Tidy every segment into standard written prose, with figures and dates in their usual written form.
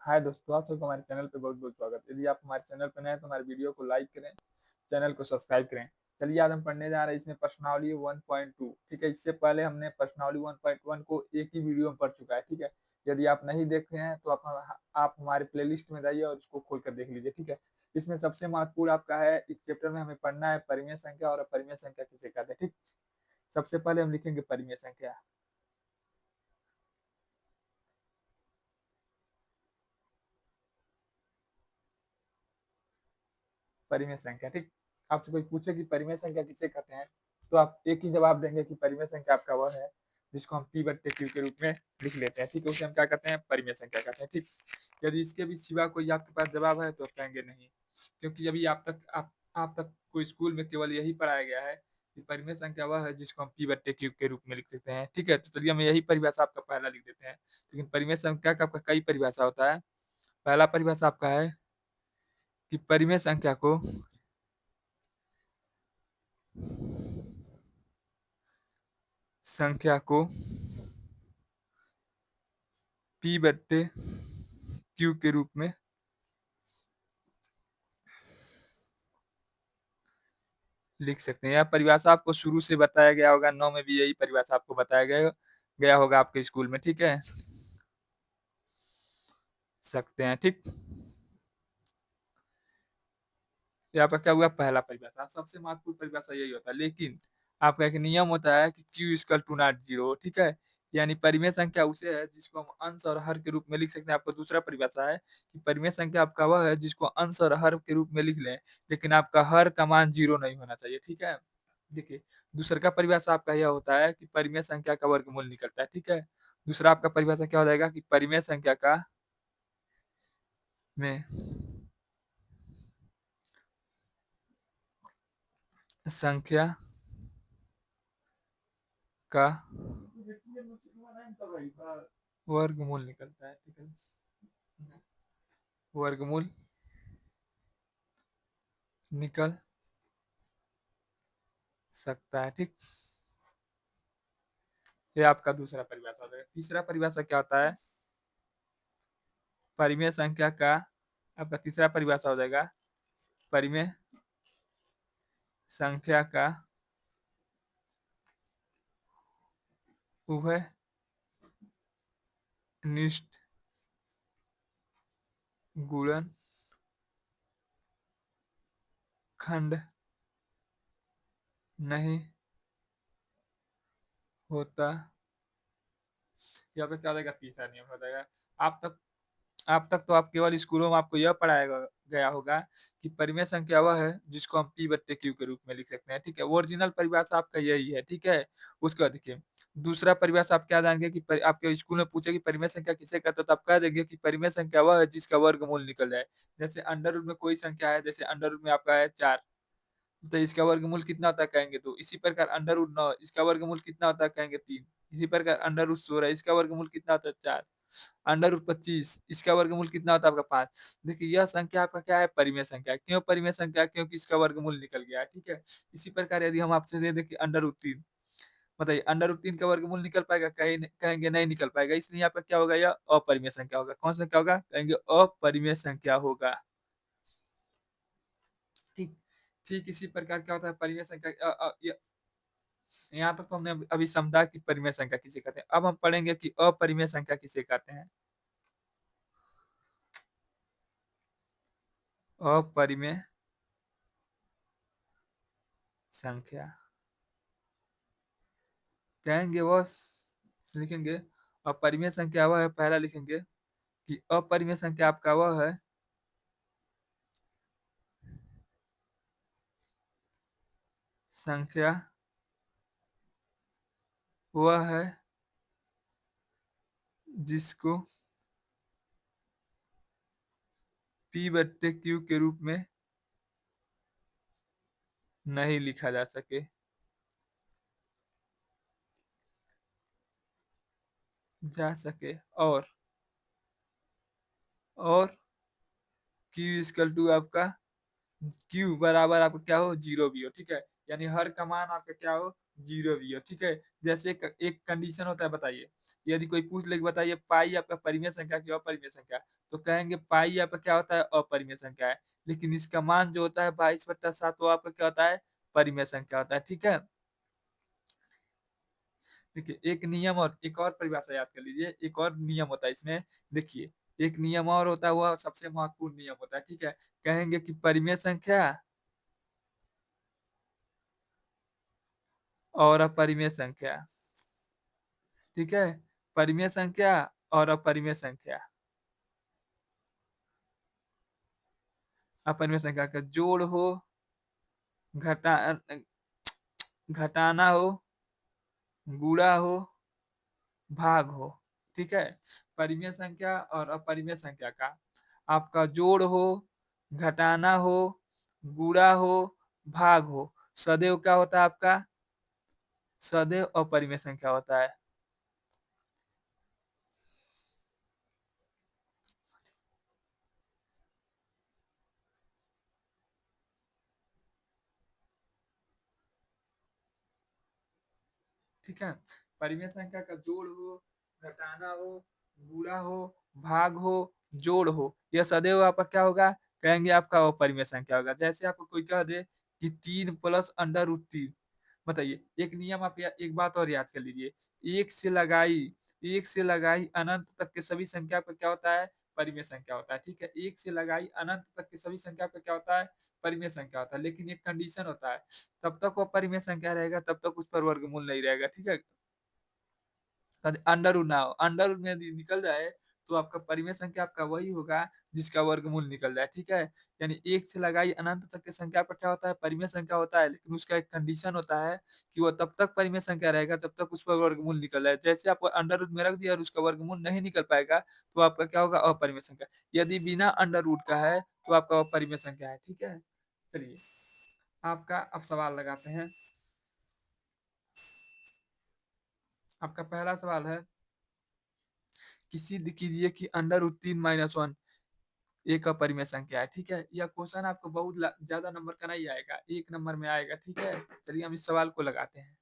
हाय दोस्तों, आप सबको हमारे चैनल पे बहुत-बहुत स्वागत है। यदि आप हमारे चैनल पे नए हैं तो हमारे वीडियो को लाइक करें, चैनल को सब्सक्राइब करें। चलिए आज हम पढ़ने जा रहे हैं इसमें प्रश्नावली 1.2। ठीक है, इससे पहले हमने प्रश्नावली 1.1 को एक ही वीडियो में पढ़ चुका है। ठीक है, यदि आप नहीं देखे हैं तो आप हमारे प्लेलिस्ट में जाइए और उसको खोल कर देख लीजिए। ठीक है, इसमें सबसे महत्वपूर्ण आपका है, इस चैप्टर में हमें पढ़ना है परिमेय संख्या और अपरिमेय संख्या किसे कहते हैं। ठीक, सबसे पहले हम लिखेंगे परिमेय संख्या। परिमेय संख्या, ठीक। आपसे कोई पूछे कि परिमेय संख्या किसे कहते हैं तो आप एक ही जवाब देंगे कि परिमेय संख्या आपका वह है जिसको हम पी बट्टे क्यू के रूप में लिख लेते हैं। ठीक है, उसे हम क्या कहते हैं, परिमेय संख्या कहते हैं। ठीक, यदि इसके भी सिवा कोई आपके पास जवाब है तो आप कहेंगे नहीं, क्योंकि अभी आप तक कोई स्कूल में केवल यही पढ़ाया गया है कि परिमेय संख्या वह है जिसको हम पी बट्टे क्यू के रूप में लिख सकते हैं। ठीक है, तो चलिए हम यही परिभाषा आपका पहला लिख देते हैं। लेकिन परिमेय संख्या का आपका कई परिभाषा होता है। पहला परिभाषा आपका है कि परिमेय संख्या को पी बट्टे क्यू के रूप में लिख सकते हैं। यह परिभाषा आपको शुरू से बताया गया होगा, 9 में भी यही परिभाषा आपको बताया गया होगा आपके स्कूल में। ठीक है, सकते हैं। ठीक, यहाँ पर क्या हुआ, पहला परिभाषा सबसे महत्वपूर्ण परिभाषा यही होता है। लेकिन आपका एक नियम होता है कि Q equal to not zero. ठीक है, यानी परिमेय संख्या उसे है जिसको हम अंश और हर के रूप में लिख सकते हैं। आपका दूसरा परिभाषा है कि परिमेय संख्या आपका वह है जिसको अंश और हर के रूप में लिख लें, लेकिन आपका हर का मान जीरो नहीं होना चाहिए। ठीक है, देखिए दूसरा का परिभाषा आपका यह होता है कि परिमेय संख्या का वर्गमूल निकलता है। ठीक है, दूसरा आपका परिभाषा क्या हो जाएगा कि परिमेय संख्या का में संख्या का वर्गमूल निकलता है। ठीक है, वर्गमूल निकल सकता है। ठीक, ये आपका दूसरा परिभाषा हो जाएगा। तीसरा परिभाषा क्या होता है, परिमेय संख्या का आपका तीसरा परिभाषा हो जाएगा परिमेय संख्या का उभय निष्ठ गुणन खंड नहीं होता। यहाँ पे क्या हो जाएगा, तीसरा नियम हो जाएगा। आप तक आप तक तो आप केवल स्कूलों में आपको यह पढ़ाया गया होगा कि परिमेय संख्या वह है जिसको हम पी बट्टे क्यू के रूप में लिख सकते हैं। ठीक है, वो ओरिजिनल परिभाषा आपका यही है। ठीक है, उसके बाद देखिए दूसरा परिभाषा आप क्या जानेंगे कि आपके स्कूल में पूछे कि परिमेय संख्या किसे कहते हैं तो आप कह देंगे कि परिमेय संख्या वह है जिसका वर्गमूल निकल जाए। जैसे अंडर रूट में कोई संख्या है, जैसे अंडर रूट में आपका है 4, तो इसका वर्गमूल कितना होता है कहेंगे 2। इसी प्रकार अंडर रूट 9, इसका वर्गमूल कितना होता है कहेंगे 3। इसी प्रकार अंडर रूट 16, इसका वर्गमूल कितना होता है 4। अंडर रूट 25, इसका वर्गमूल कितना होता है आपका 5। देखिए यह संख्या आपका क्या है, परिमेय संख्या। क्यों परिमेय संख्या, क्योंकि इसका वर्गमूल निकल गया है। ठीक है, इसी प्रकार यदि हम आपसे दे दें कि अंडर रूट 3, बताइए अंडर रूट 3 का वर्गमूल निकल पाएगा, कहेंगे नहीं निकल पाएगा। इसलिए आपका क्या होगा, यह अपरिमेय संख्या होगा। कौन सा संख्या होगा, कहेंगे अपरिमेय संख्या होगा। ठीक, ठीक इसी प्रकार क्या होता है परिमेय संख्या। यहाँ तक तो हमने अभी समझा कि परिमेय संख्या किसे कहते हैं। अब हम पढ़ेंगे कि अपरिमेय संख्या किसे कहते हैं। अपरिमेय संख्या कहेंगे वह लिखेंगे अपरिमेय संख्या वह है, पहला लिखेंगे कि अपरिमेय संख्या आपका वह है संख्या वह है जिसको पी बट्टे क्यू के रूप में नहीं लिखा जा सके और क्यू इक्वल टू आपका क्यू बराबर आपका क्या हो, जीरो भी हो। ठीक है, यानी हर का मान आपका क्या हो, जीरो भी हो, ठीक है। जैसे एक एक कंडीशन होता है, बताइए, यदि कोई पूछ ले कि बताइए पाई आपका परिमेय संख्या की अपरिमेय संख्या, तो कहेंगे पाई आपका क्या होता है, अपरिमेय संख्या है। लेकिन इसका मान जो होता है 22/7, वो आपका क्या होता है, परिमेय संख्या होता है, ठीक है। देखिए एक नियम और एक और परिभाषा याद कर लीजिए, एक और नियम होता है इसमें। देखिए एक नियम और होता है, वह सबसे महत्वपूर्ण नियम होता है, ठीक है। कहेंगे कि परिमेय संख्या और अपरिमेय संख्या, ठीक है। परिमेय संख्या और अपरिमेय संख्या, अपरिमेय संख्या का जोड़ हो, घटा घटाना हो, गुणा हो, भाग हो, ठीक है। परिमेय संख्या और अपरिमेय संख्या का आपका जोड़ हो, घटाना हो, गुणा हो, भाग हो, सदैव क्या होता है आपका, सदैव अपरिमेय संख्या होता है। ठीक है। परिमेय संख्या का जोड़ हो, घटाना हो, गुणा हो, भाग हो, जोड़ हो, यह सदैव आपका क्या होगा, कहेंगे आपका अपरिमेय संख्या होगा। जैसे आपको कोई कह दे कि 3 + √3, बताइए एक नियम आप एक बात और याद कर लीजिए, एक से लगाई एक से लगाई अनंत तक के सभी संख्या पर क्या होता है, परिमेय संख्या होता है, ठीक है। एक से लगाई अनंत तक के सभी संख्या पर क्या होता है, परिमेय संख्या होता है। लेकिन एक कंडीशन होता है, तब तक वो परिमेय संख्या रहेगा, तब तक उस पर वर्गमूल नहीं रहेगा, ठीक है। अंडर रूट ना हो, अंडर रूट में यदि निकल जाए तो आपका परिमेय संख्या आपका वही होगा जिसका वर्गमूल निकल जाए, ठीक है। यानी एक से लगाई अनंत तक की संख्या पर क्या होता है, परिमेय संख्या होता है। लेकिन उसका एक कंडीशन होता है कि वो तब तक परिमेय संख्या रहेगा जब तक उस पर वर्गमूल निकल जाए। जैसे आप अंडर रूट में रख दिया और उसका वर्गमूल नहीं निकल पाएगा, तो आपका क्या होगा, अपरिमेय संख्या। यदि बिना अंडर रूट का है तो आपका अपरिमेय संख्या है, ठीक है। चलिए आपका अब सवाल लगाते हैं। आपका पहला सवाल है कि सिद्ध कीजिए कि अंडर रूट 3 - 1 एक अपरिमेय संख्या है, ठीक है। यह क्वेश्चन आपको बहुत ज्यादा नंबर का नहीं आएगा, 1 नंबर में आएगा, ठीक है। चलिए हम इस सवाल को लगाते हैं,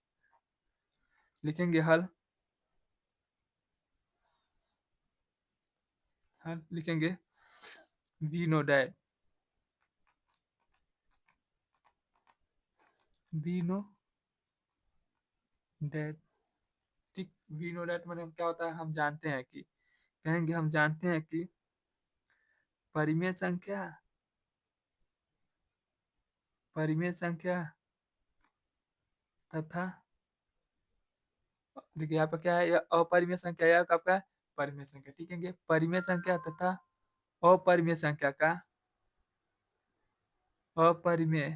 लिखेंगे हल। हल लिखेंगे we know that, we know that, ठीक। वी नो डैट मतलब क्या होता है, हम जानते हैं कि, कहेंगे हम जानते हैं कि परिमेय संख्या, परिमेय संख्या तथा, देखिए यहाँ पर क्या है, यह अपरिमेय संख्या, यह आपका है परिमेय संख्या, ठीक है। परिमेय संख्या तथा अपरिमेय संख्या का, अपरिमेय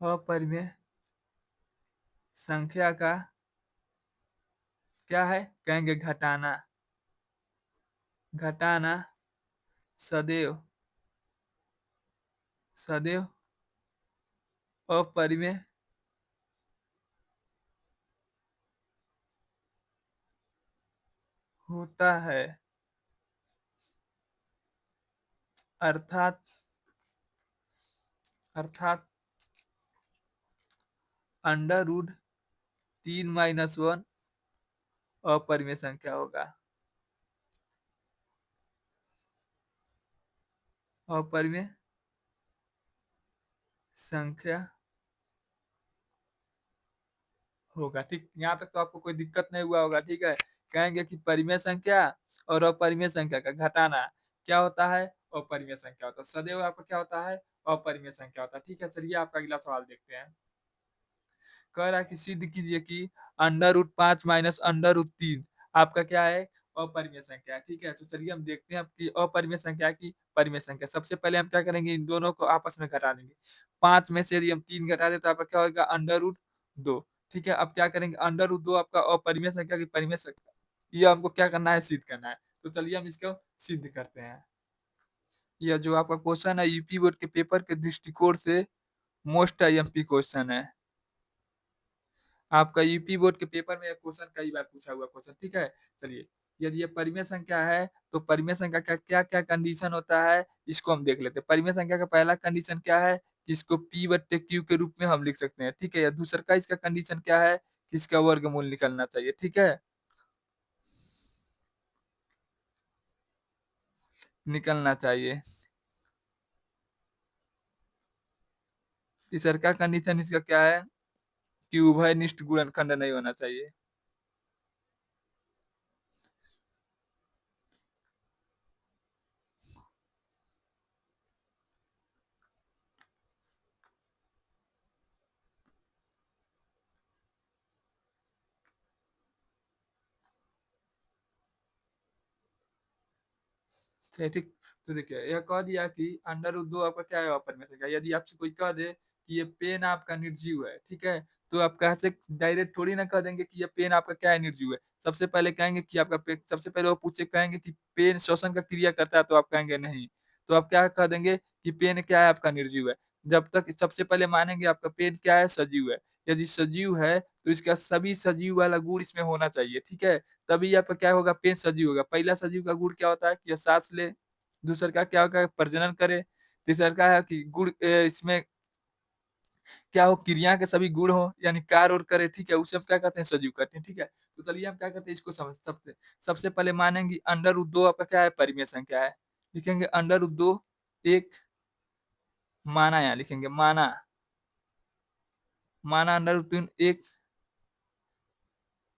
अपरिमेय संख्या का क्या है, कहेंगे घटाना, घटाना सदैव, सदैव अपरिमेय होता है। अर्थात, अर्थात अंडर रूट 3 - 1 अपरिमेय संख्या होगा, अपरिमेय संख्या होगा, ठीक। यहाँ तक तो आपको कोई दिक्कत नहीं हुआ होगा, ठीक है। कहेंगे कि परिमेय संख्या और अपरिमेय संख्या का घटाना क्या होता है, अपरिमेय संख्या होता है। सदैव आपका क्या होता है, अपरिमेय संख्या होता है, ठीक है। चलिए आपका अगला सवाल देखते हैं। कह रहा है कि सिद्ध कीजिए कि अंडर रूट 5 - अंडर रूट 3 आपका क्या है, अपरिमेय संख्या है, ठीक है। तो चलिए हम देखते हैं आपकी अपरिमेय संख्या की परिमेय संख्या। सबसे पहले हम क्या करेंगे, इन दोनों को आपस में घटा देंगे। 5 में से यदि हम 3 घटा दें तो आपका क्या होगा, अंडर रूट 2, ठीक है। अब क्या करेंगे, अंडर रूट 2 आपका अपरिमेय संख्या की परिमेय संख्या, ये हमको क्या करना है, सिद्ध करना है। तो चलिए हम इसको सिद्ध करते हैं। यह जो आपका क्वेश्चन है यूपी बोर्ड के पेपर के दृष्टिकोण से मोस्ट आईएमपी क्वेश्चन है। आपका यूपी बोर्ड के पेपर में क्वेश्चन कई बार पूछा हुआ क्वेश्चन, ठीक है। चलिए यदि ये परिमेय संख्या है तो परिमेय संख्या का क्या क्या कंडीशन होता है, इसको हम देख लेते हैं। परिमेय संख्या का पहला कंडीशन क्या है, कि इसको p बट्टे q के रूप में हम लिख सकते हैं, ठीक है। या दूसरा का इसका कंडीशन क्या है कि इसका वर्गमूल निकलना चाहिए, ठीक है, निकलना चाहिए। तीसरा का कंडीशन इसका क्या है कि उभयनिष्ठ गुणनखंड नहीं होना चाहिए। ठीक। तो देखिए यह कह दिया कि अंडर रूट दो आपका क्या है ऑपर में से क्या। यदि आपसे कोई कह दे कि ये पेन आपका निर्जीव है, ठीक है, तो आप कहा से डायरेक्ट थोड़ी ना कह देंगे कि ये पेन आपका क्या है, निर्जीव है। सबसे पहले कहेंगे कि आपका पेन, सबसे पहले वो पूछे कहेंगे कि पेन श्वसन का क्रिया करता है, तो आप कहेंगे नहीं। तो आप क्या कह देंगे कि पेन क्या है आपका, निर्जीव है। जब तक सबसे पहले मानेंगे आपका पेन क्या है, सजीव है। यदि सजीव है तो इसका सभी सजीव वाला गुण इसमें होना चाहिए, ठीक है, तभी आपका क्या होगा, पेन सजीव होगा। पहला सजीव का गुण क्या होता है कि यह सांस ले। दूसरा का क्या होगा, प्रजनन करे। तीसरा का है कि गुण इसमें क्या हो, क्रिया के सभी गुण हो, यानी कार्य और करे, ठीक है, उसे हम क्या कहते हैं, सजीव कहते हैं, ठीक है। तो चलिए हम क्या करते हैं इसको समझ सबसे सबसे पहले मानेंगे अंडर रूट दो आपका क्या है, परिमेय संख्या है। लिखेंगे अंडर रूट दो एक माना, यहाँ लिखेंगे माना, माना अंडर रूट तीन एक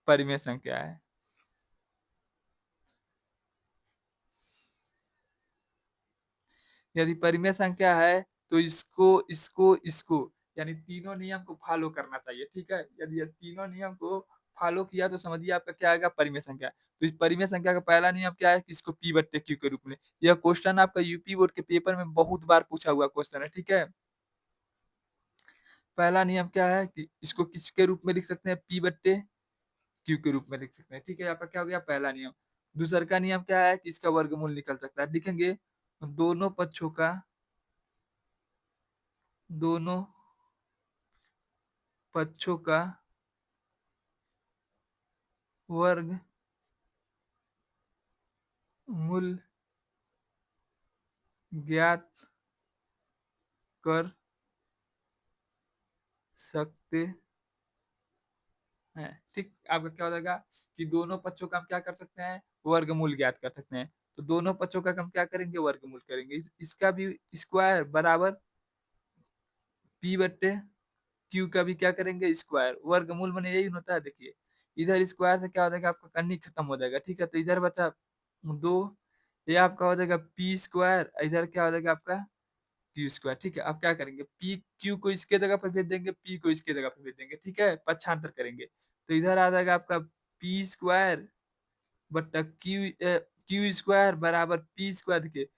परिमेय संख्या है। यदि परिमेय संख्या है तो इसको इसको इसको यानी तीनों नियम को फॉलो करना चाहिए, ठीक है। यदि ये तीनों नियम को फॉलो किया तो समझिए आपका क्या आएगा, परिमेय संख्या। तो इस परिमेय संख्या का पहला नियम क्या है कि इसको p बट्टे q के रूप में। यह क्वेश्चन आपका यूपी बोर्ड के पेपर में बहुत बार पूछा हुआ क्वेश्चन है, ठीक है। पहला नियम क्या है कि इसको किसके रूप में लिख सकते हैं, p बट्टे q के रूप में लिख सकते हैं, ठीक है। आपका क्या हो गया पहला नियम। दूसरा का नियम क्या है कि इसका वर्गमूल निकल सकता है। लिखेंगे दोनों पक्षों का, दोनों पक्षों का वर्ग मूल ज्ञात कर सकते हैं, ठीक। आपका क्या हो जाएगा कि दोनों पक्षों का हम क्या कर सकते हैं, वर्गमूल ज्ञात कर सकते हैं। तो दोनों पक्षों का हम क्या करेंगे, वर्गमूल करेंगे। इसका भी स्क्वायर बराबर p बट्टे q का भी क्या करेंगे, स्क्वायर। वर्गमूल में यही होता है। देखिए इधर स्क्वायर से क्या हो जाएगा, आपका करनी खत्म हो जाएगा, ठीक है। तो इधर बचा दो, ये आपका हो जाएगा पी स्क्वायर, इधर क्या हो जाएगा आपका क्यू स्क्वायर, ठीक है। अब क्या करेंगे, पी क्यू को इसके जगह पर भेज देंगे, पी को इसके जगह पर भेज देंगे, ठीक है, पक्षांतर करेंगे। तो इधर आ जाएगा आपका पी स्क्वायर बट्टा क्यू, क्यू स्क्वायर बराबर पी स्क्वायर। देखिए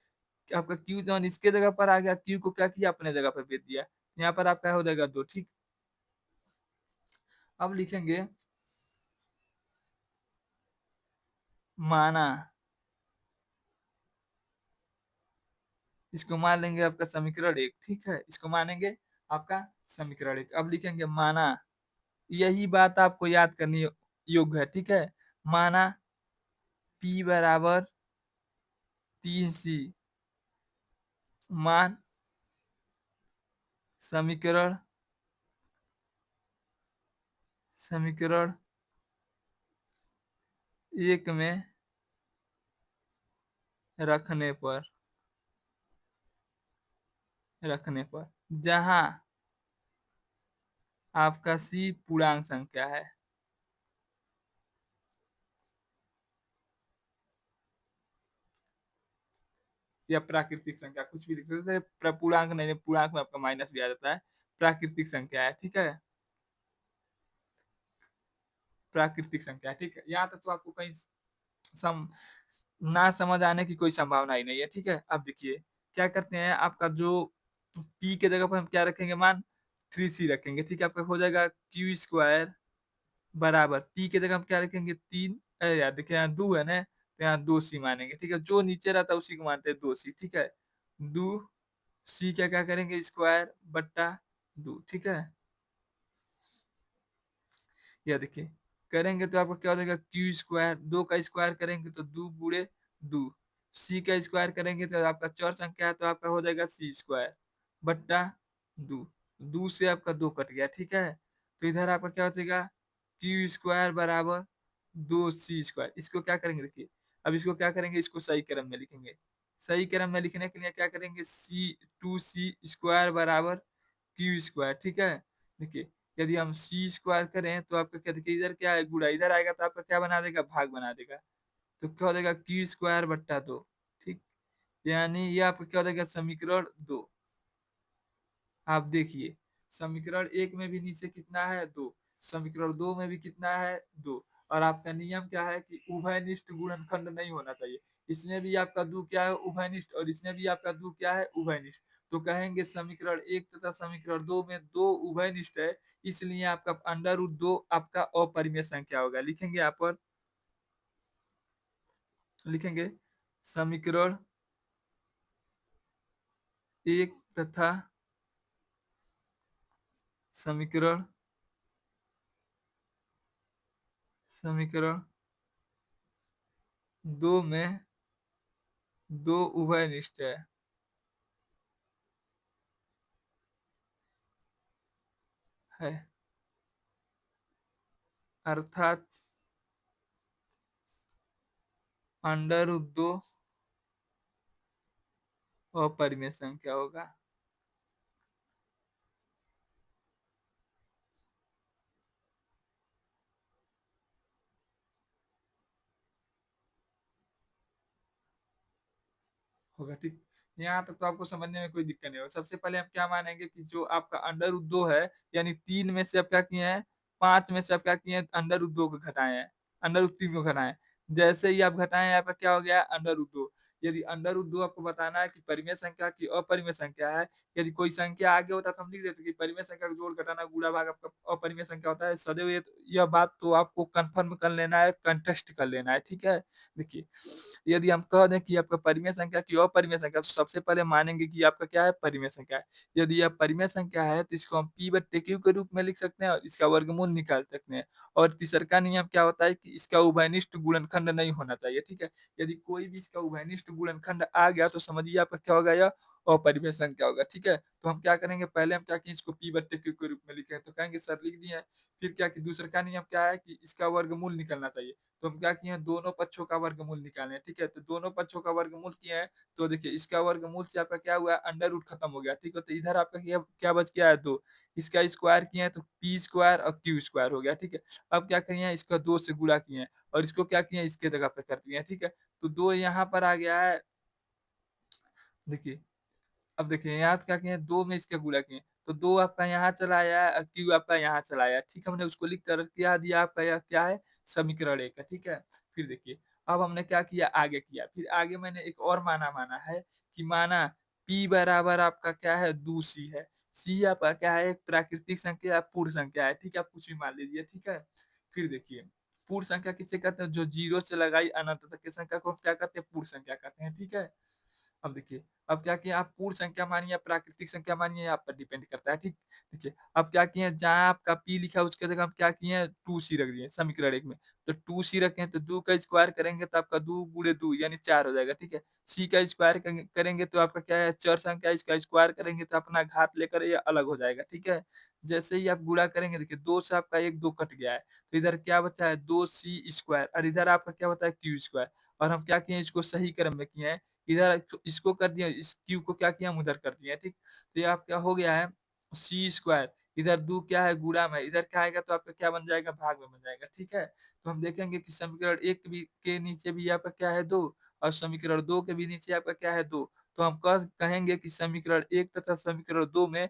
आपका क्यू जॉन इसके जगह पर आ गया, क्यू को क्या किया, अपने जगह पर भेज दिया। यहाँ पर आपका हो जाएगा दो, ठीक। अब लिखेंगे माना, इसको मान लेंगे आपका समीकरण एक, ठीक है, इसको मानेंगे आपका समीकरण एक। अब लिखेंगे माना, यही बात आपको याद करनी योग्य है, ठीक है। माना p बराबर 3c, मान समीकरण समीकरण एक में रखने पर जहां आपका c पूर्णांक संख्या है। या प्राकृतिक संख्या, कुछ भी लिख सकते हैं, पूर्णांक नहीं, पूर्णांक में आपका माइनस भी आ जाता है। प्राकृतिक संख्या है, ठीक है, प्राकृतिक संख्या, ठीक है। यहाँ तक तो आपको कहीं सम ना समझ आने की कोई संभावना ही नहीं है, ठीक है। अब देखिए क्या करते हैं, आपका जो p के जगह पर हम क्या रखेंगे, मान 3c रखेंगे, ठीक है। आपका हो जाएगा क्यू स्क्वायर बराबर p के जगह हम क्या रखेंगे, तीन। अरे यार देखिए यहाँ दो है ना, तो यहाँ 2c मानेंगे, ठीक है। जो नीचे रहता है उसी को मानते हैं 2c, ठीक है। 2c क्या क्या करेंगे, स्क्वायर बट्टा 2, ठीक है। यह देखिए करेंगे तो आपका क्या हो जाएगा, क्यू स्क्वायर, दो का स्क्वायर करेंगे तो दो गुणे दो, सी का स्क्वायर करेंगे तो आपका चौर संख्या है तो आपका हो जाएगा सी स्क्वायर बट्टा दो, दो से आपका दो कट गया, ठीक है। तो इधर आपका क्या हो जाएगा, क्यू स्क्वायर बराबर दो सी स्क्वायर। इसको क्या करेंगे देखिए, अब इसको क्या करेंगे, इसको सही क्रम में लिखेंगे। सही क्रम में लिखने के लिए क्या करेंगे, सी टू सी स्क्वायर बराबर क्यू स्क्वायर, ठीक है। देखिए, यदि हम सी स्क्वायर करें तो आपका क्या, देखिए इधर क्या है गुणा, इधर आएगा तो आपका क्या बना देगा, भाग बना देगा। तो क्या हो जाएगा, क्यू स्क्वायर बट्टा दो, ठीक। यानी ये आपका क्या हो जाएगा, समीकरण दो। आप देखिए, समीकरण एक में भी नीचे कितना है, दो। समीकरण दो में भी कितना है, दो। और आपका नियम क्या है कि उभयनिष्ठ गुणनखंड नहीं होना चाहिए। इसमें भी आपका दो क्या है, उभयनिष्ठ, और इसमें भी आपका दो क्या है, उभयनिष्ठ। तो कहेंगे समीकरण एक तथा समीकरण दो में दो उभयनिष्ठ है, इसलिए आपका अंडर रूट दो आपका अपरिमेय संख्या होगा। लिखेंगे यहाँ पर, लिखेंगे समीकरण एक तथा समीकरण समीकरण दो में दो उभयनिष्ठ है, अर्थात अंडर रूट दो अपरिमेय संख्या होगा। होगा, ठीक। यहाँ तक तो आपको समझने में कोई दिक्कत नहीं होगा। सबसे पहले हम क्या मानेंगे कि जो आपका अंडर रूट दो है, यानी तीन में से आप क्या किए हैं, पांच में से आप क्या किए हैं, अंडर रूट दो को घटाए हैं, अंडर रूट तीन को घटाए हैं। जैसे ही आप घटाए, यहाँ पर क्या हो गया, अंडर रूट दो। यदि अंडर रूट दो आपको बताना है कि परिमेय संख्या की अपरिमेय संख्या है, यदि कोई संख्या आगे होता तो हम लिख देते कि परिमेय संख्या का जोड़ घटाना गुणा भाग आपका अपरिमेय संख्या होता है सदैव। यह बात तो आपको कंफर्म कर लेना है, कंटेस्ट कर लेना है, ठीक है। देखिए, यदि हम कह दें कि आपका परिमेय संख्या की अपरिमेय संख्या, तो सबसे पहले मानेंगे कि आपका क्या है, परिमेय संख्या है। यदि यह परिमेय संख्या है तो इसको हम पी बट्टे क्यू के रूप में लिख सकते हैं और इसका वर्गमूल निकाल सकते हैं। और तीसरा नियम क्या होता है कि इसका उभयनिष्ठ गुणनखंड नहीं होना चाहिए, ठीक है। यदि कोई भी इसका उभयनिष्ठ गुणनखंड आ गया तो समझिए आपका क्या होगा, यह अपरिमेय संख्या होगा, ठीक है। तो हम क्या करेंगे, पहले हम क्या किए, इसको पी बट्टे क्यू के रूप में लिखे, तो कहेंगे सर लिख दिए। फिर क्या कि दूसरा नियम क्या है कि इसका वर्गमूल निकलना चाहिए। तो हम क्या किए हैं, दोनों पक्षों का वर्गमूल निकाले हैं, ठीक है। तो दोनों पक्षों का वर्गमूल किए हैं, तो देखिए इसका वर्गमूल से आपका क्या हुआ, अंडर रूट खत्म हो गया, ठीक है। तो इधर आपका क्या क्या बच गया है, दो। इसका स्क्वायर किए हैं तो पी स्क्वायर और क्यू स्क्वायर हो गया, ठीक है। अब क्या किए हैं, इसका दो से गुणा किए हैं और इसको क्या किए हैं, इसके जगह पे कर दिए हैं, ठीक है। तो दो यहाँ पर आ गया है। देखिए, अब देखिए यहाँ क्या किए, दो में इसका गुणा किए, तो दो आपका यहाँ चला आया और क्यू आपका यहाँ चला आया, ठीक है। हमने उसको लिख कर क्या दिया, आपका यह क्या है, समीकरण एक है, ठीक है। फिर देखिए, अब हमने क्या किया, आगे किया, फिर आगे मैंने एक और माना माना है कि माना p बराबर आपका क्या है, दो सी है। सी आपका क्या है, एक प्राकृतिक संख्या या पूर्ण संख्या है, ठीक है। आप कुछ भी मान लीजिए, ठीक है। फिर देखिए, पूर्ण संख्या किसे कहते हैं, जो जीरो से लगाई अनंत तक की संख्या को हम क्या कहते हैं, पूर्ण संख्या कहते हैं, ठीक है। अब देखिए, अब क्या किया, आप पूर्ण संख्या मानिए या प्राकृतिक संख्या मानिए, आप पर डिपेंड करता है, ठीक। देखिए, अब क्या किए, जहां आपका पी लिखा है उसके जगह हम क्या किए, टू सी रख दिए समीकरण एक में। तो टू सी रखे हैं तो दो का स्क्वायर करेंगे तो आपका दो गुणे दो यानी चार हो जाएगा, ठीक है। सी का स्क्वायर करेंगे तो आपका क्या है, चर संख्या, इसका स्क्वायर करेंगे तो अपना घात लेकर ये अलग हो जाएगा, ठीक है। जैसे ही आप गुणा करेंगे, देखिए दो से आपका एक दो कट गया है, तो इधर क्या बचा है, दो सी स्क्वायर, और इधर आपका क्या होता है, क्यू स्क्वायर। और हम क्या किए, इसको सही क्रम में किए हैं। इधर इसको कर दिया, इस क्यू को क्या किया, हम उधर कर दिया, ठीक। तो ये आप क्या हो गया है, सी स्क्वायर, इधर दो क्या है, गुणा में, इधर क्या आएगा तो आपका क्या बन जाएगा, भाग में बन जाएगा, ठीक है। तो हम देखेंगे कि समीकरण एक भी के नीचे भी आपका क्या है, दो, और समीकरण दो के भी नीचे आपका क्या है, दो। तो हम कहेंगे कि समीकरण एक तथा समीकरण दो में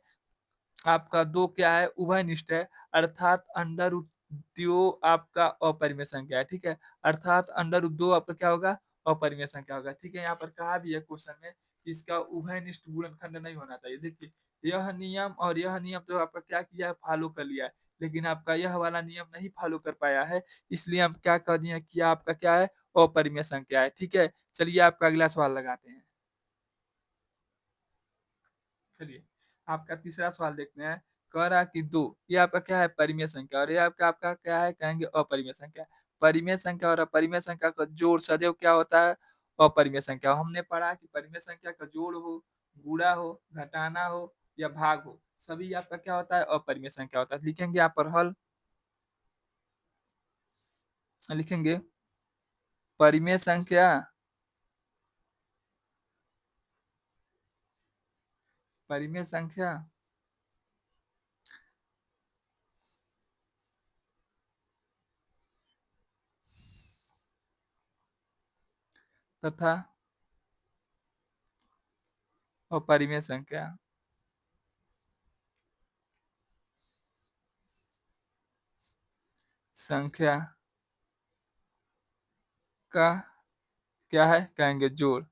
आपका दो क्या है, उभयनिष्ठ है, अर्थात अंडर रूट दो आपका अपरिमेय संख्या है, ठीक है। अर्थात अंडर रूट दो आपका क्या होगा, अपरिमेय संख्या होगा, ठीक है। यहाँ पर कहा भी है क्वेश्चन में कि इसका उभयनिष्ठ गुणनखंड नहीं होना चाहिए। देखिए, यह नियम और यह नियम तो आपका क्या किया है, फॉलो कर लिया है, लेकिन आपका यह वाला नियम नहीं फॉलो कर पाया है, इसलिए हम क्या कर दिए कि आपका क्या है, अपरिमेय संख्या है, ठीक है। चलिए आपका अगला सवाल लगाते हैं। चलिए, आपका तीसरा सवाल देखते हैं। कह रहा कि दो, ये आपका क्या है, परिमेय संख्या, और ये आपका आपका क्या है, कहेंगे अपरिमेय संख्या। परिमेय संख्या और अपरिमेय संख्या का जोड़ सदैव क्या होता है, अपरिमेय संख्या। हमने पढ़ा कि परिमेय संख्या का जोड़ हो, गुणा हो, घटाना हो या भाग हो, सभी आपका क्या होता है, अपरिमेय संख्या होता है। लिखेंगे यहाँ पर हल, लिखेंगे परिमेय संख्या, परिमेय संख्या तथा अपरिमेय संख्या संख्या का क्या है, कहेंगे जोड़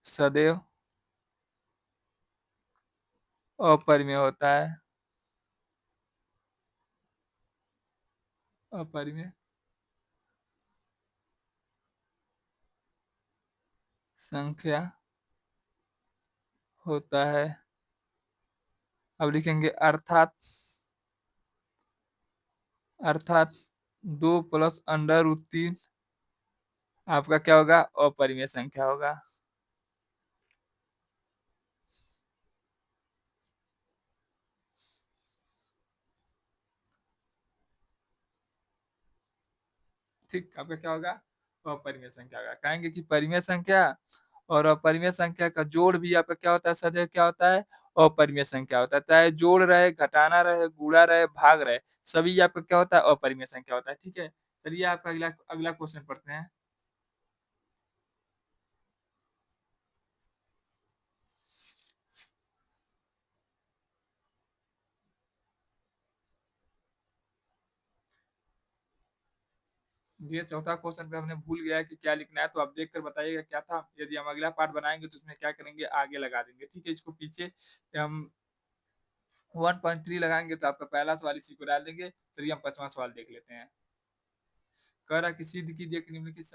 सदैव अपरिमेय होता है, अपरिमेय संख्या होता है। अब लिखेंगे अर्थात, अर्थात 2 + √3 आपका क्या होगा, अपरिमेय संख्या होगा। ठीक, आपका क्या होगा, अपरिमेय संख्या होगा। कहेंगे कि परिमेय संख्या और अपरिमेय संख्या का जोड़ भी आपका क्या होता है, सदैव क्या होता है, अपरिमेय संख्या होता है। चाहे जोड़ रहे, घटाना रहे, गुणा रहे, भाग रहे, सभी आपका क्या होता है, अपरिमेय संख्या होता है। ठीक है, चलिए आपका अगला अगला क्वेश्चन पढ़ते हैं। ये चौथा क्वेश्चन पे हमने भूल गया है कि क्या लिखना है, तो आप देखकर बताइएगा क्या था। यदि हम अगला पार्ट बनाएंगे तो उसमें क्या करेंगे, आगे लगा देंगे। ठीक है, इसको पीछे हम 1.3 लगाएंगे तो आपका पहला सवाल इसी को डाल देंगे। चलिए हम 5वां सवाल देख लेते हैं। कह रहा कि सिद्ध कीजिए कि निम्नलिखित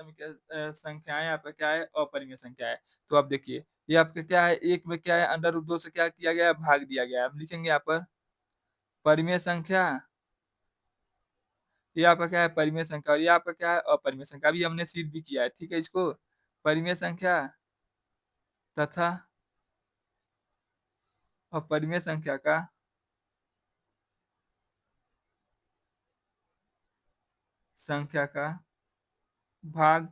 संख्याएं आपका क्या है, अपरिमेय संख्या है। तो आप देखिए, ये आपका क्या है, एक में क्या है, √2 से क्या किया गया है, भाग दिया गया है। हम लिखेंगे यहाँ पर परिमेय संख्या, ये आपका क्या है, परिमेय संख्या, और ये आपका क्या है, अपरिमेय संख्या। अभी हमने सिद्ध भी किया है। ठीक है, इसको परिमेय संख्या तथा अपरिमेय संख्या का संख्या का भाग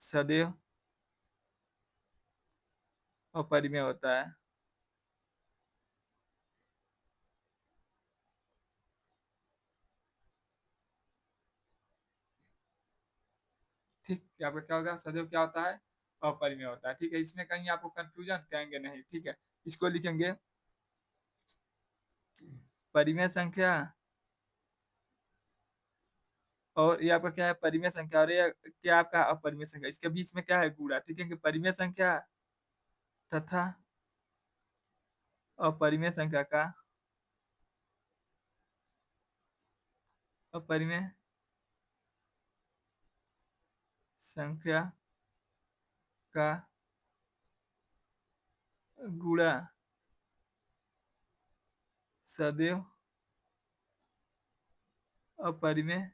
सदैव अपरिमेय होता है। ठीक, यहाँ पे क्या होगा, सदैव क्या होता है, अपरिमेय होता है। ठीक है, इसमें कहीं आपको कंफ्यूजन कहेंगे नहीं। ठीक है, इसको लिखेंगे परिमेय संख्या, और ये आपका क्या है, परिमेय संख्या, और ये क्या आपका अपरिमेय संख्या, इसके बीच में क्या है, गुणा। ठीक है, कि परिमेय संख्या तथा अपरिमेय संख्या का, अपरिमेय संख्या का गुणा सदैव अपरिमेय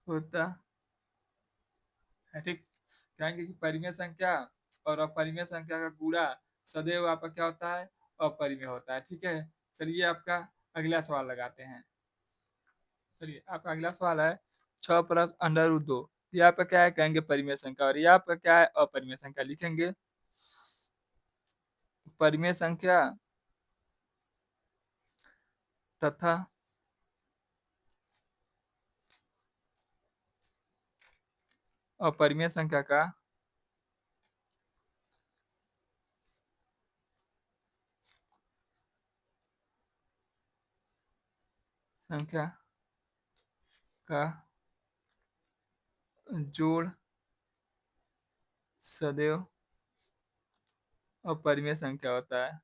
होता है। ठीक, कहेंगे कि परिमेय संख्या और अपरिमेय संख्या का गुणा सदैव आपका क्या होता है, अपरिमेय होता है। ठीक है, चलिए आपका अगला सवाल लगाते हैं। चलिए आपका अगला सवाल है 6 + √2, ये आपका क्या है, कहेंगे परिमेय संख्या, और ये आपका क्या है, अपरिमेय संख्या। लिखेंगे परिमेय संख्या तथा अपरिमेय संख्या का संख्या का जोड़ सदैव अपरिमेय संख्या होता है।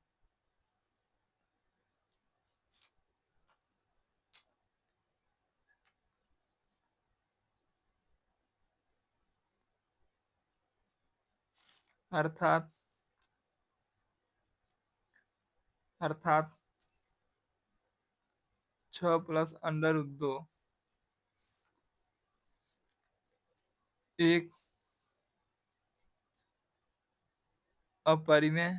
अर्थात, अर्थात 6 + √2 एक अपरिमेय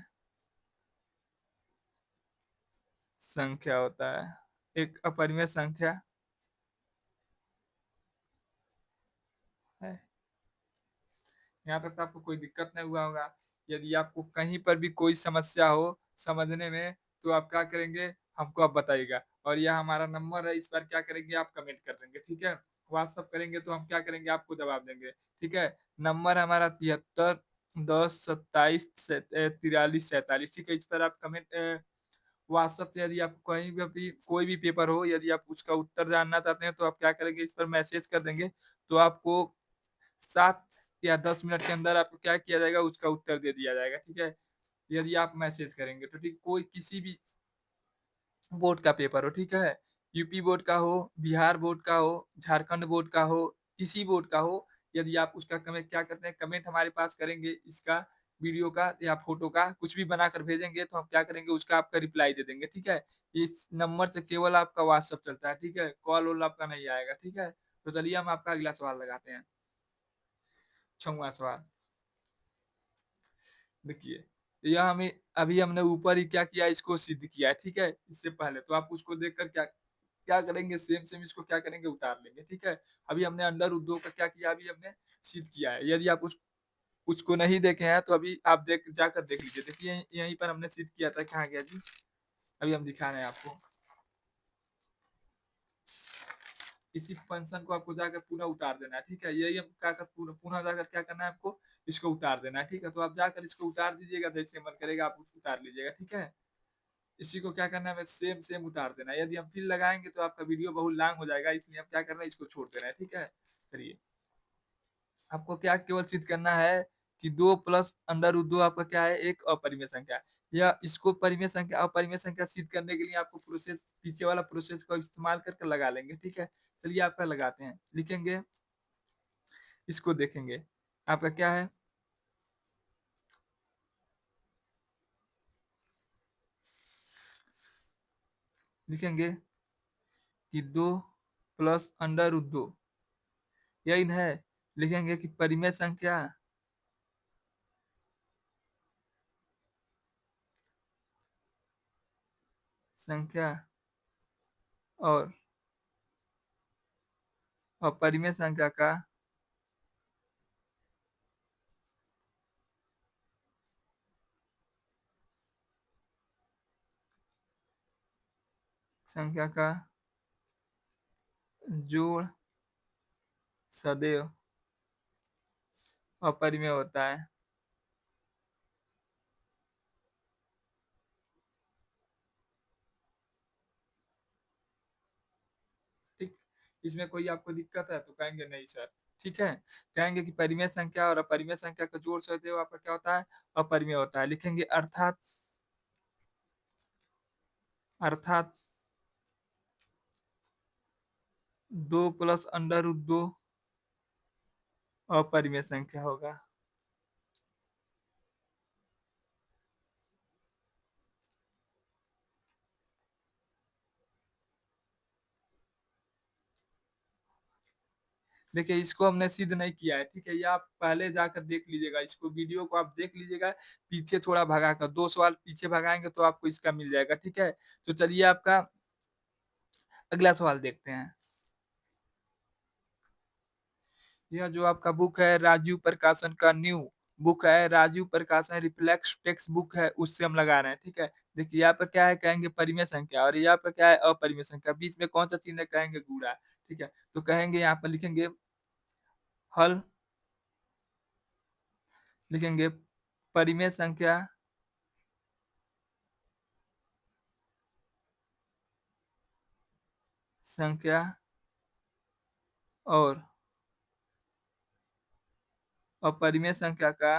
संख्या होता है। एक अपरिमेय संख्या है। यहाँ तक तो आपको कोई दिक्कत नहीं हुआ होगा। यदि आपको कहीं पर भी कोई समस्या हो समझने में, तो आप क्या करेंगे, हमको आप बताइएगा। और यह हमारा नंबर है, इस पर क्या करेंगे, आप कमेंट कर देंगे, ठीक है। व्हाट्सअप करेंगे तो हम क्या करेंगे, आपको जवाब देंगे, ठीक है। नंबर हमारा 73 10 27 43 47, ठीक है। इस पर आप कमेंट व्हाट्सएप से, यदि आप कहीं भी कोई भी पेपर हो, यदि आप उसका उत्तर जानना चाहते हैं, तो आप क्या करेंगे, इस पर मैसेज कर देंगे। तो आपको 7 या 10 मिनट के अंदर आपको क्या किया जाएगा, उसका उत्तर दे दिया जाएगा, ठीक है। यदि आप मैसेज करेंगे तो, ठीक। कोई किसी भी बोर्ड का पेपर हो, ठीक है, यूपी बोर्ड का हो, बिहार बोर्ड का हो, झारखंड बोर्ड का हो, किसी बोर्ड का हो, यदि आप उसका कमेंट क्या करते हैं, कमेंट हमारे पास करेंगे, इसका वीडियो का या फोटो का कुछ भी बनाकर भेजेंगे, तो हम क्या करेंगे, उसका आपका रिप्लाई दे देंगे, ठीक है। इस नंबर से केवल आपका व्हाट्सअप चलता है, ठीक है। कॉल वॉल आपका नहीं आएगा, ठीक है। तो चलिए हम आपका अगला सवाल लगाते हैं। 6वां सवाल देखिए, यह हमें अभी हमने ऊपर ही क्या किया, इसको सिद्ध किया है, ठीक है। इससे पहले तो आप उसको देखकर क्या क्या करेंगे, सेम सेम इसको क्या करेंगे, उतार लेंगे, ठीक है। अभी हमने अंडर रूट 2 का क्या किया, अभी हमने सिद्ध किया है। यदि आप उसको नहीं देखे हैं, तो अभी आप जाकर देख लीजिए। देखिए यहीं पर हमने सिद्ध किया था, कहाँ गया जी, अभी हम दिखा रहे हैं आपको। इसी फंक्शन को आपको जाकर पुनः उतार देना है, ठीक है। यही हम क्या कर पुनः जाकर क्या करना है, आपको इसको उतार देना है, ठीक है। तो आप जाकर इसको उतार दीजिएगा, जैसे मन करेगा आप उसको उतार लीजिएगा, ठीक है। इसी को क्या करना है, सेम सेम उतार देना है। यदि हम फिर लगाएंगे तो आपका वीडियो बहुत लॉन्ग हो जाएगा, इसलिए हम क्या करना है, इसको छोड़ देना है, ठीक है। चलिए, आपको क्या केवल सिद्ध करना है कि 2 + √2 आपका क्या है, एक अपरिमेय संख्या है। या इसको परिमेय संख्या अपरिमेय संख्या सिद्ध करने के लिए आपको प्रोसेस, पीछे वाला प्रोसेस का इस्तेमाल करके लगा लेंगे, ठीक है। चलिए आपका लगाते हैं, लिखेंगे, इसको देखेंगे। आपका क्या है, लिखेंगे कि 2 + √2, यही है। लिखेंगे कि परिमेय संख्या संख्या और अपरिमेय संख्या का संख्या का जोड़ सदैव अपरिमेय होता है, ठीक। इसमें कोई आपको दिक्कत है तो कहेंगे नहीं सर, ठीक है। कहेंगे कि परिमेय संख्या और अपरिमेय संख्या का जोड़ सदैव आपका क्या होता है, अपरिमेय होता है। लिखेंगे अर्थात, अर्थात 2 + √2 अपरिमेय संख्या होगा। देखिए इसको हमने सिद्ध नहीं किया है, ठीक है। ये आप पहले जाकर देख लीजिएगा, इसको वीडियो को आप देख लीजिएगा, पीछे थोड़ा भगा कर 2 सवाल पीछे भगाएंगे तो आपको इसका मिल जाएगा, ठीक है। तो चलिए आपका अगला सवाल देखते हैं। यह जो आपका बुक है राजीव प्रकाशन का न्यू बुक है, राजीव प्रकाशन रिफ्लेक्स टेक्स्ट बुक है, उससे हम लगा रहे हैं, ठीक है। देखिए यहाँ पे क्या है, कहेंगे परिमेय संख्या, और यहाँ पे क्या है, अपरिमेय संख्या। बीच में कौन सा चिन्ह है, कहेंगे गुणा, ठीक है। तो कहेंगे यहाँ पर लिखेंगे हल, लिखेंगे परिमेय संख्या संख्या और अपरिमेय संख्या का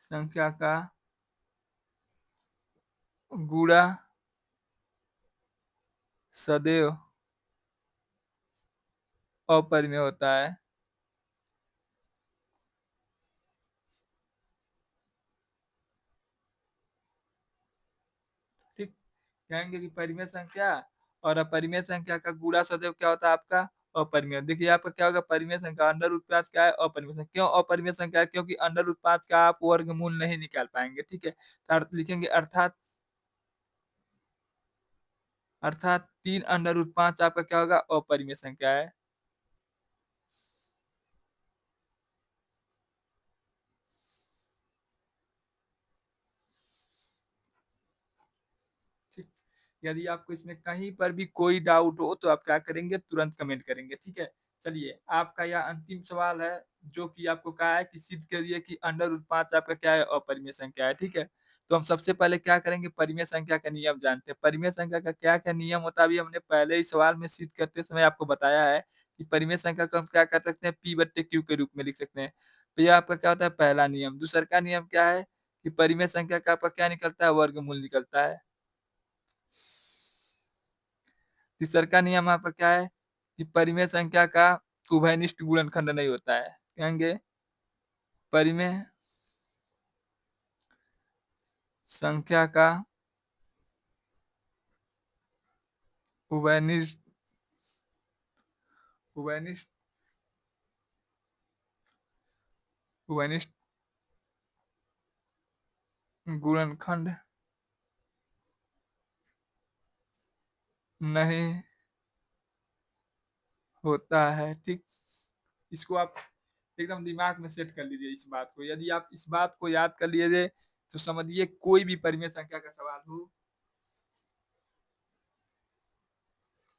संख्या का गुणा सदैव अपरिमेय होता है, ठीक। कहेंगे कि परिमेय संख्या और अपरिमेय संख्या का गुणा सदैव क्या होता है, आपका अपरिमेय। देखिए आपका क्या होगा, परिमेय संख्या अंडर रूट 5 क्या है, अपरिमेय संख्या। क्यों अपरिमेय संख्या है? क्योंकि अंडर रूट 5 का आप वर्गमूल नहीं निकाल पाएंगे, ठीक है। तो अर्थ लिखेंगे अर्थात 3 अंडर रूट 5 आपका क्या होगा, अपरिमेय संख्या है। ठीक। यदि आपको इसमें कहीं पर भी कोई डाउट हो तो आप क्या करेंगे, तुरंत कमेंट करेंगे, ठीक है। चलिए आपका यह अंतिम सवाल है, जो कि आपको कहा है कि सिद्ध करिए कि अंडर रूट 5 आपका क्या है, अपरिमेय संख्या है, ठीक है। तो हम सबसे पहले क्या करेंगे, परिमेय संख्या का नियम जानते हैं। परिमेय संख्या का क्या क्या नियम होता है, अभी हमने पहले ही सवाल में सिद्ध करते समय आपको बताया है कि परिमेय संख्या को हम क्या कर सकते हैं, पी बट्टे क्यू के रूप में लिख सकते हैं। तो यह आपका क्या होता है, पहला नियम। दूसरा का नियम क्या है कि परिमेय संख्या का आपका क्या निकलता है, वर्गमूल निकलता है। तीसरा का नियम आपका क्या है कि परिमेय संख्या का उभयनिष्ठ गुणनखंड नहीं होता है। कहेंगे परिमेय संख्या का उभयनिष्ठ उभयनिष्ठ उभयनिष्ठ गुणनखंड नहीं होता है, ठीक। इसको आप एकदम दिमाग में सेट कर लीजिए इस बात को। यदि आप इस बात को याद कर लीजिए तो समझिए कोई भी परिमेय संख्या का सवाल हो,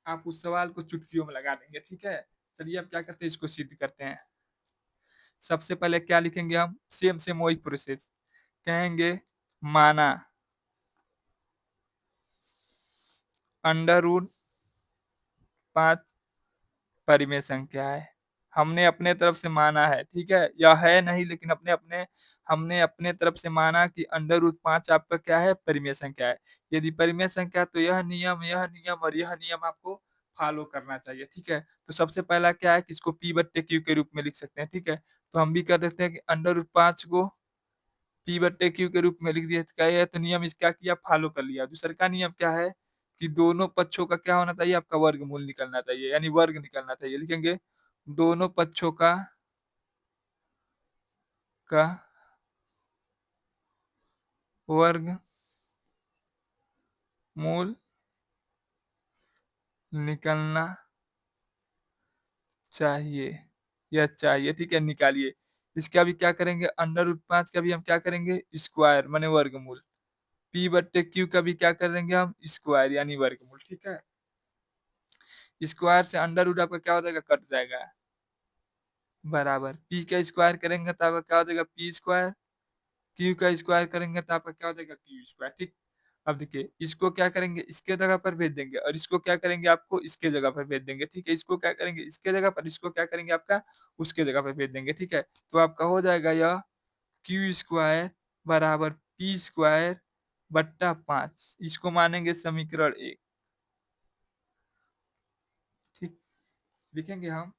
आप उस सवाल को चुटकियों में लगा देंगे, ठीक है। चलिए अब क्या करते हैं, इसको सिद्ध करते हैं। सबसे पहले क्या लिखेंगे हम, सेम सेम वही प्रोसेस। कहेंगे माना अंडर रूट 5 परिमेय संख्या है। हमने अपने तरफ से माना है, ठीक है। यह है नहीं, लेकिन हमने अपने तरफ से माना कि अंडर रूट 5 आपका क्या है, परिमेय संख्या है। यदि परिमेय संख्या तो यह नियम और यह नियम आपको फॉलो करना चाहिए, ठीक है। तो सबसे पहला क्या है कि इसको पी बट्टे क्यू के रूप में लिख सकते हैं, ठीक है। तो हम भी कर देते हैं कि अंडर रूट 5 को पी बट्टे क्यू के रूप में लिख दिया, क्या है, तो नियम इसका किया, फॉलो कर लिया। दूसरा का नियम क्या है कि दोनों पक्षों का क्या होना चाहिए, आपका वर्गमूल निकलना चाहिए, यानी वर्ग निकलना चाहिए। लिखेंगे दोनों पक्षों का वर्ग मूल निकलना चाहिए, यह चाहिए, ठीक है। निकालिए। इसका भी क्या करेंगे, अंडर रूट 5 का भी हम क्या करेंगे, स्क्वायर माने वर्गमूल। पी बट्टे क्यू का भी क्या करेंगे हम, स्क्वायर यानी वर्गमूल, ठीक है। स्क्वायर से अंडर रूट आपका क्या हो जाएगा, कट जाएगा, बराबर पी का स्क्वायर करेंगे तो आपका क्या हो जाएगा, पी स्क्वायर। क्यू का स्क्वायर करेंगे तो आपका क्या हो जाएगा, क्यू स्क्वायर, ठीक। अब देखिए इसको क्या करेंगे, इसके जगह पर भेज देंगे, और इसको क्या करेंगे, आपको इसके जगह पर भेज देंगे, ठीक है। इसको क्या करेंगे, इसके जगह पर, इसको क्या करेंगे, आपका उसके जगह पर भेज देंगे, ठीक है। तो आपका हो जाएगा यह क्यू स्क्वायर बराबर पी स्क्वायर बट्टा 5। इसको मानेंगे समीकरण 1, ठीक। लिखेंगे हम,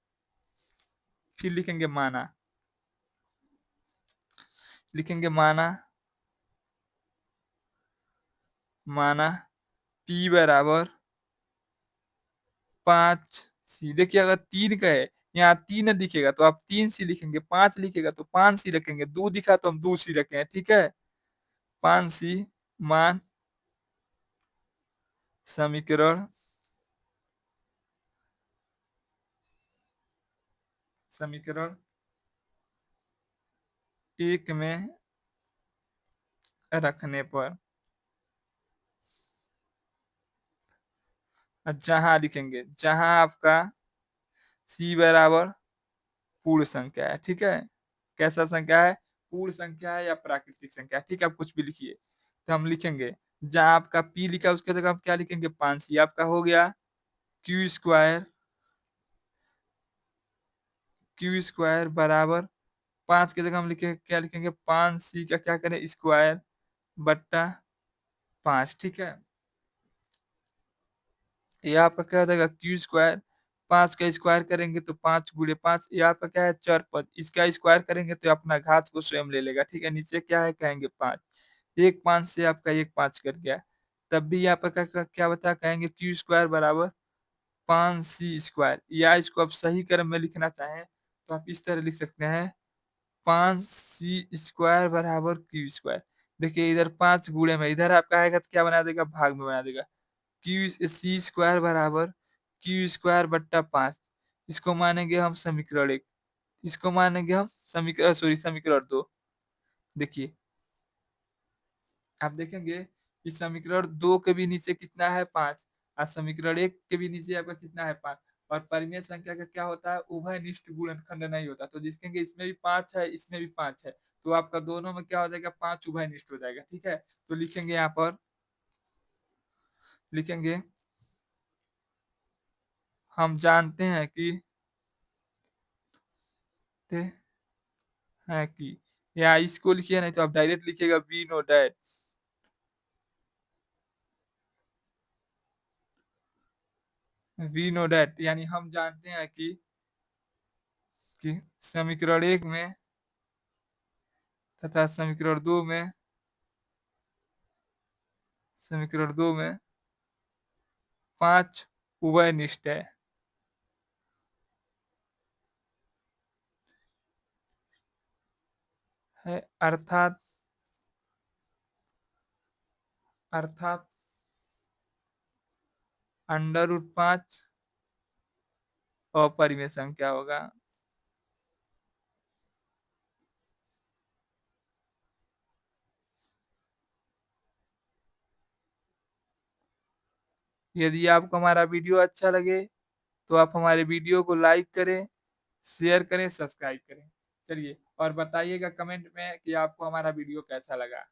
फिर लिखेंगे माना, लिखेंगे माना पी बराबर 5 सी। देखिए अगर 3 का है, यहाँ 3 दिखेगा तो आप 3 सी लिखेंगे, 5 लिखेगा तो 5 सी रखेंगे, 2 दिखा तो हम 2 सी रखे हैं, ठीक है। 5 सी मान समीकरण समीकरण 1 में रखने पर जहां लिखेंगे, जहां आपका सी बराबर पूर्ण संख्या है, ठीक है। कैसा संख्या है, पूर्ण संख्या है या प्राकृतिक संख्या है, ठीक है। आप कुछ भी लिखिए। तो हम लिखेंगे जहां आपका पी लिखा उसके जगह हम क्या लिखेंगे, 5 सी। आपका हो गया क्यू स्क्वायर, क्यू स्क्वायर बराबर 5 की जगह हम लिखे क्या लिखेंगे, 5 सी का क्या करें, स्क्वायर बट्टा 5, ठीक है। ये आपका क्या हो जाएगा, क्यू स्क्वायर, 5 का स्क्वायर करेंगे तो 5 गुणे 5, ये आपका क्या है, चर पद। इसका स्क्वायर करेंगे तो अपना घात को स्वयं ले लेगा, ठीक है। नीचे क्या है, कहेंगे 5। एक 5 से आपका एक 5 कट गया। तब भी यहाँ पर क्या क्या बता, कहेंगे क्यू स्क्वायर बराबर 5c² या इसको आप सही क्रम में लिखना चाहें तो आप इस तरह लिख सकते हैं 5c² बराबर q²। देखिए इधर 5 गुणे में, इधर आपका आएगा तो क्या बना देगा, भाग में बना देगा। c² बराबर q² बट्टा 5। इसको मानेंगे हम समीकरण 1, इसको मानेंगे हम समीकरण 2। देखिए आप देखेंगे कि समीकरण 2 के भी नीचे कितना है, 5, और समीकरण 1 के भी नीचे आपका कितना है, 5। और परिमेय संख्या का क्या होता है, उभयनिष्ठ गुणनखंड नहीं होता। तो देखेंगे इसमें भी 5 है, इसमें भी 5 है, तो आपका दोनों में क्या हो जाएगा, 5 उभयनिष्ठ हो जाएगा। ठीक है, तो लिखेंगे यहाँ पर, लिखेंगे हम जानते हैं कि ते हैं कि, या इसको लिखिए, नहीं तो आप डायरेक्ट लिखिएगा we know that, we know that यानी हम जानते हैं कि समीकरण 1 में तथा समीकरण 2 में 5 उभयनिष्ठ है, अर्थात √5 अपरिमेय संख्या होगा। यदि आपको हमारा वीडियो अच्छा लगे तो आप हमारे वीडियो को लाइक करें, शेयर करें, सब्सक्राइब करें। चलिए, और बताइएगा कमेंट में कि आपको हमारा वीडियो कैसा लगा।